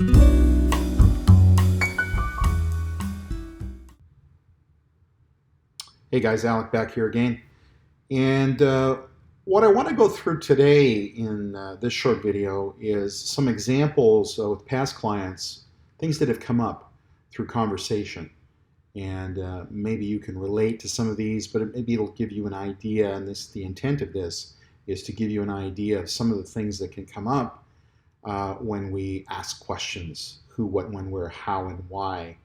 Hey guys, Alec back here again. And what I want to go through today in this short video is some examples with past clients, things that have come up through conversation. And maybe you can relate to some of these, but maybe it'll give you an idea. And the intent of this is to give you an idea of some of the things that can come up when we ask questions: who, what, when, where, how, and why.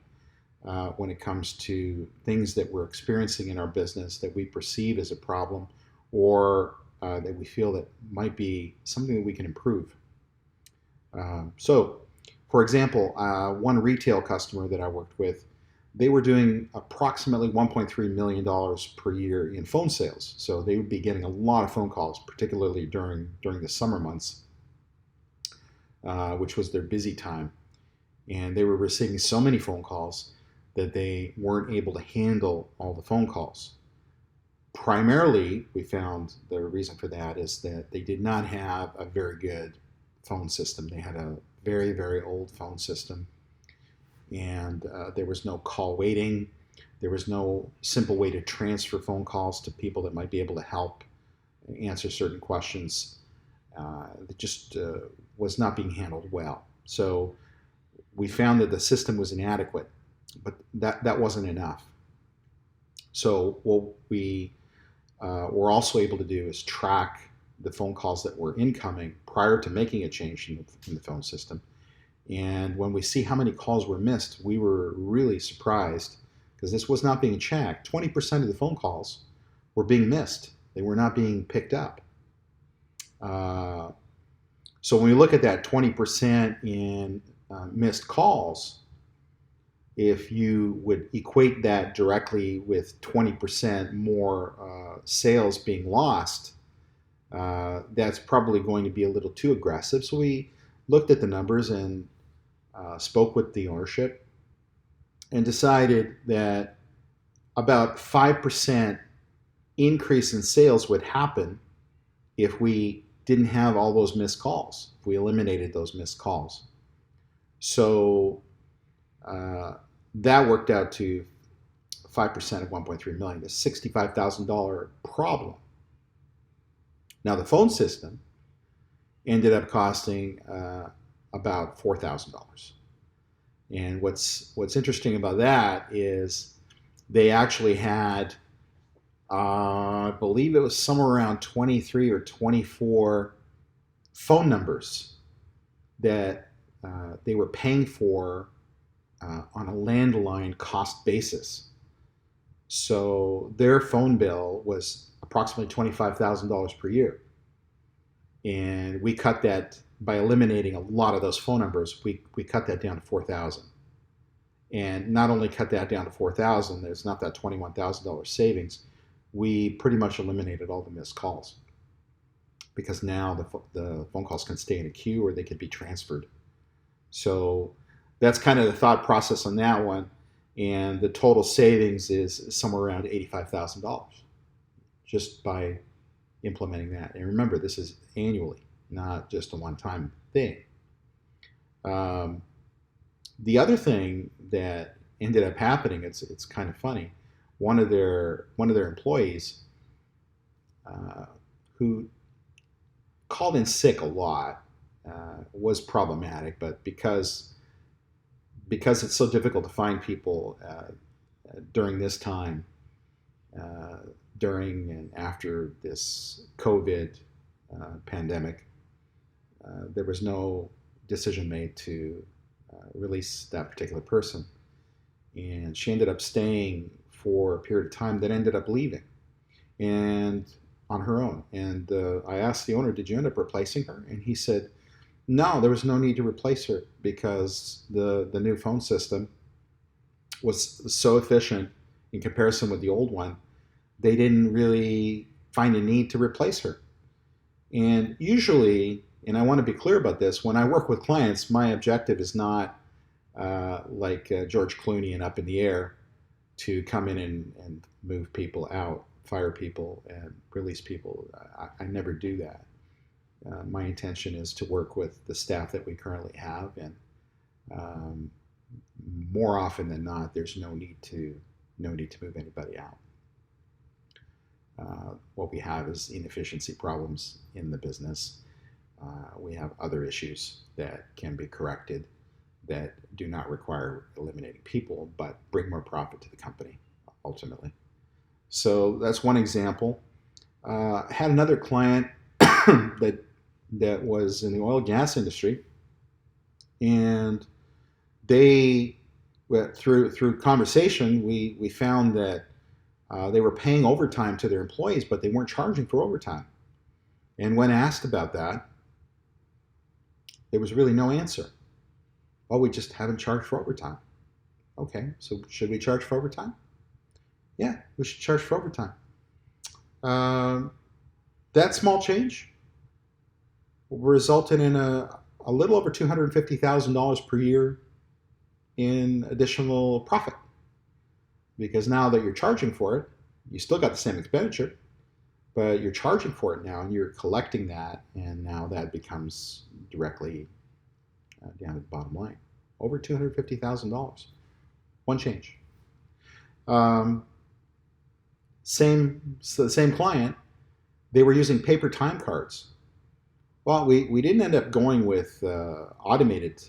When it comes to things that we're experiencing in our business that we perceive as a problem, or that we feel that might be something that we can improve. So, for example, one retail customer that I worked with, they were doing approximately $1.3 million per year in phone sales. So they would be getting a lot of phone calls, particularly during the summer months, which was their busy time. And they were receiving so many phone calls that they weren't able to handle all the phone calls. Primarily, we found the reason for that is that they did not have a very good phone system. They had a very, very old phone system, and there was no call waiting. There was no simple way to transfer phone calls to people that might be able to help answer certain questions. It just was not being handled well. So we found that the system was inadequate, but that wasn't enough. So what we were also able to do is track the phone calls that were incoming prior to making a change in the phone system. And when we see how many calls were missed, we were really surprised, because this was not being checked. 20% of the phone calls were being missed. They were not being picked up. So when we look at that 20% in missed calls, if you would equate that directly with 20% more sales being lost, that's probably going to be a little too aggressive. So we looked at the numbers and spoke with the ownership and decided that about 5% increase in sales would happen if we didn't have all those missed calls, if we eliminated those missed calls. So that worked out to 5% of 1.3 million, a $65,000 problem. Now the phone system ended up costing about $4,000. And what's interesting about that is they actually had, I believe it was somewhere around 23 or 24 phone numbers that they were paying for on a landline cost basis. So their phone bill was approximately $25,000 per year. And we cut that by eliminating a lot of those phone numbers. We cut that down to 4,000. And not only cut that down to 4,000, there's not that $21,000 savings. We pretty much eliminated all the missed calls, because now the phone calls can stay in a queue or they can be transferred. So that's kind of the thought process on that one. And the total savings is somewhere around $85,000 just by implementing that. And remember, this is annually, not just a one-time thing. The other thing that ended up happening, it's kind of funny. One of their employees who called in sick a lot was problematic, but because it's so difficult to find people during this time, during and after this COVID pandemic, there was no decision made to release that particular person. And she ended up staying for a period of time, that ended up leaving, and on her own. And I asked the owner, did you end up replacing her? And he said, no, there was no need to replace her, because the new phone system was so efficient in comparison with the old one. They didn't really find a need to replace her. And usually, and I want to be clear about this, when I work with clients, my objective is not like George Clooney and Up in the Air, to come in and move people out, fire people, and release people. I never do that. My intention is to work with the staff that we currently have and um, more often than not, there's no need to move anybody out. What we have is inefficiency problems in the business. We have other issues that can be corrected that do not require eliminating people, but bring more profit to the company ultimately. So that's one example. Had another client that was in the oil and gas industry, and they through conversation we found that they were paying overtime to their employees, but they weren't charging for overtime. And when asked about that, there was really no answer. Oh, we just haven't charged for overtime. Okay, so should we charge for overtime? Yeah, we should charge for overtime. Um, that small change resulted in a little over $250,000 per year in additional profit. Because now that you're charging for it, you still got the same expenditure, but you're charging for it now and you're collecting that, and now that becomes directly down at the bottom line. Over $250,000. One change. Same client, they were using paper time cards. Well, we didn't end up going with an automated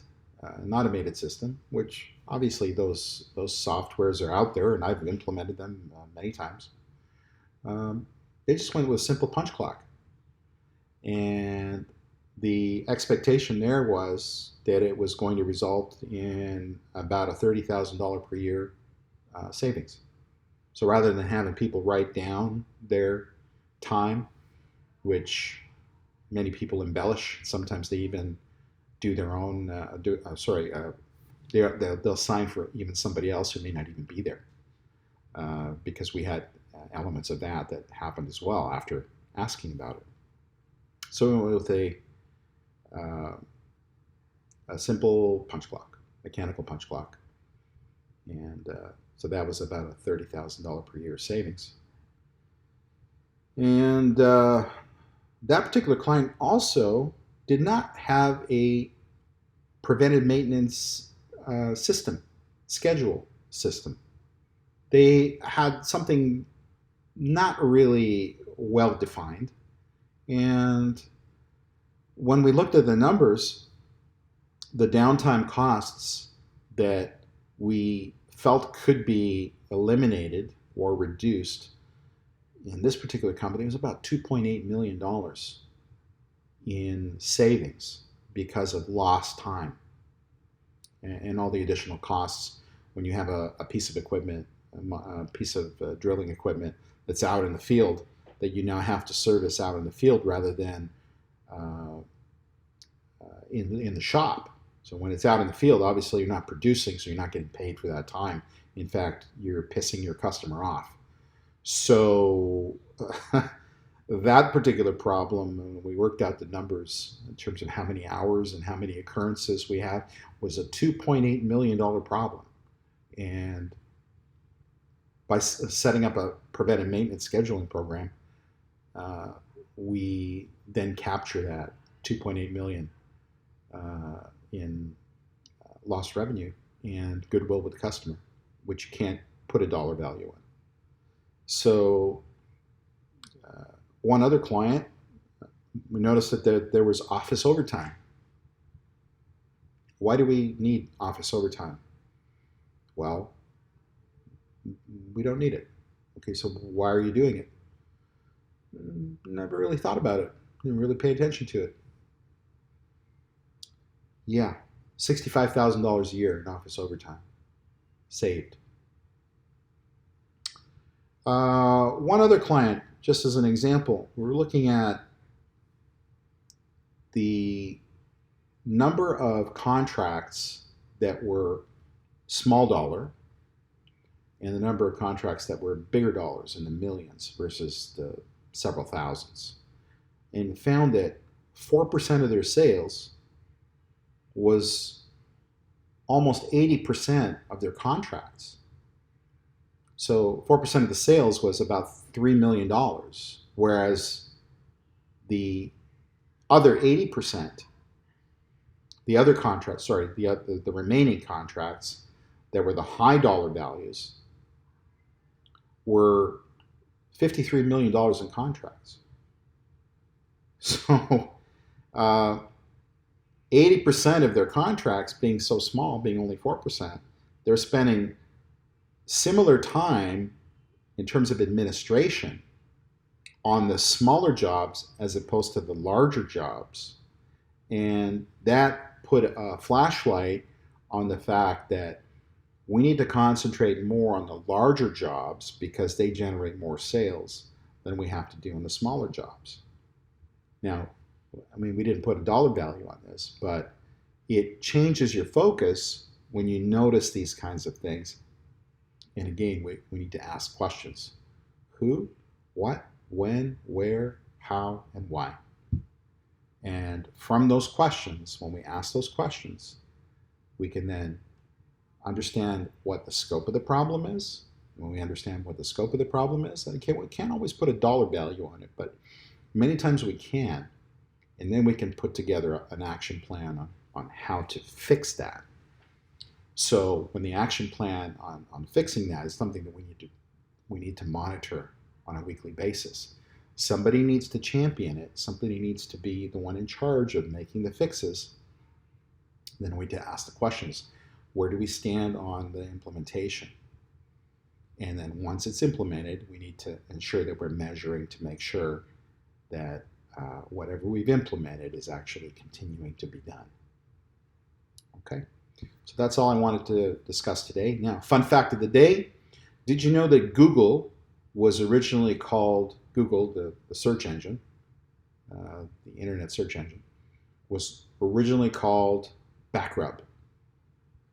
system, which obviously those softwares are out there, and I've implemented them many times. They just went with a simple punch clock, and the expectation there was that it was going to result in about a $30,000 per year savings. So rather than having people write down their time, which many people embellish, sometimes they even do their own. They'll sign for even somebody else who may not even be there, because we had elements of that happened as well after asking about it. So we went with a simple punch clock, mechanical punch clock, and so that was about a $30,000 per year savings. And that particular client also did not have a preventive maintenance schedule system. They had something not really well defined. And when we looked at the numbers, the downtime costs that we felt could be eliminated or reduced in this particular company was about $2.8 million in savings because of lost time and all the additional costs when you have a piece of equipment, a piece of drilling equipment that's out in the field that you now have to service out in the field rather than in the shop. So when it's out in the field, obviously you're not producing, so you're not getting paid for that time. In fact, you're pissing your customer off. So that particular problem, we worked out the numbers in terms of how many hours and how many occurrences we have, was a $2.8 million problem. And by setting up a preventive maintenance scheduling program, we then capture that $2.8 million in lost revenue and goodwill with the customer, which you can't put a dollar value on. So one other client, we noticed that there was office overtime. Why do we need office overtime? Well, we don't need it. Okay, so why are you doing it? Never really thought about it. Didn't really pay attention to it. Yeah, $65,000 a year in office overtime saved. One other client, just as an example, we're looking at the number of contracts that were small dollar and the number of contracts that were bigger dollars in the millions versus the several thousands, and found that 4% of their sales was almost 80% of their contracts. So 4% of the sales was about $3 million, whereas the other 80% The other contracts, sorry, the remaining contracts that were the high dollar values were $53 million in contracts. So 80% of their contracts being so small, being only 4%, they're spending similar time in terms of administration on the smaller jobs as opposed to the larger jobs. And that put a flashlight on the fact that we need to concentrate more on the larger jobs because they generate more sales than we have to do on the smaller jobs. Now, I mean, we didn't put a dollar value on this, but it changes your focus when you notice these kinds of things. And again, we need to ask questions. Who, what, when, where, how, and why. And from those questions, when we ask those questions, we can then understand what the scope of the problem is. When we understand what the scope of the problem is, and we can't always put a dollar value on it, but many times we can. And then we can put together an action plan on how to fix that. So when the action plan on fixing that is something that we need to monitor on a weekly basis. Somebody needs to champion it. Somebody needs to be the one in charge of making the fixes. Then we need to ask the questions. Where do we stand on the implementation? And then once it's implemented, we need to ensure that we're measuring to make sure that whatever we've implemented is actually continuing to be done. Okay, so that's all I wanted to discuss today. Now, fun fact of the day, did you know that Google was originally called, Google, the search engine, the internet search engine, was originally called Backrub.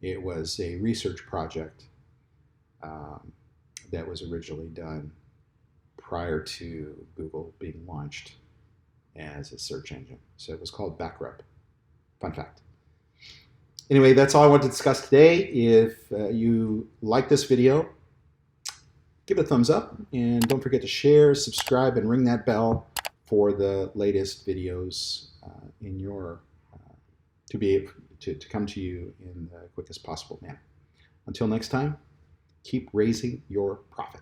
It was a research project that was originally done prior to Google being launched as a search engine. So it was called Backrub. Fun fact. Anyway, that's all I want to discuss today. If you like this video, give it a thumbs up, and don't forget to share, subscribe, and ring that bell for the latest videos in your to be able to come to you in the quickest possible manner. Until next time, keep raising your profit.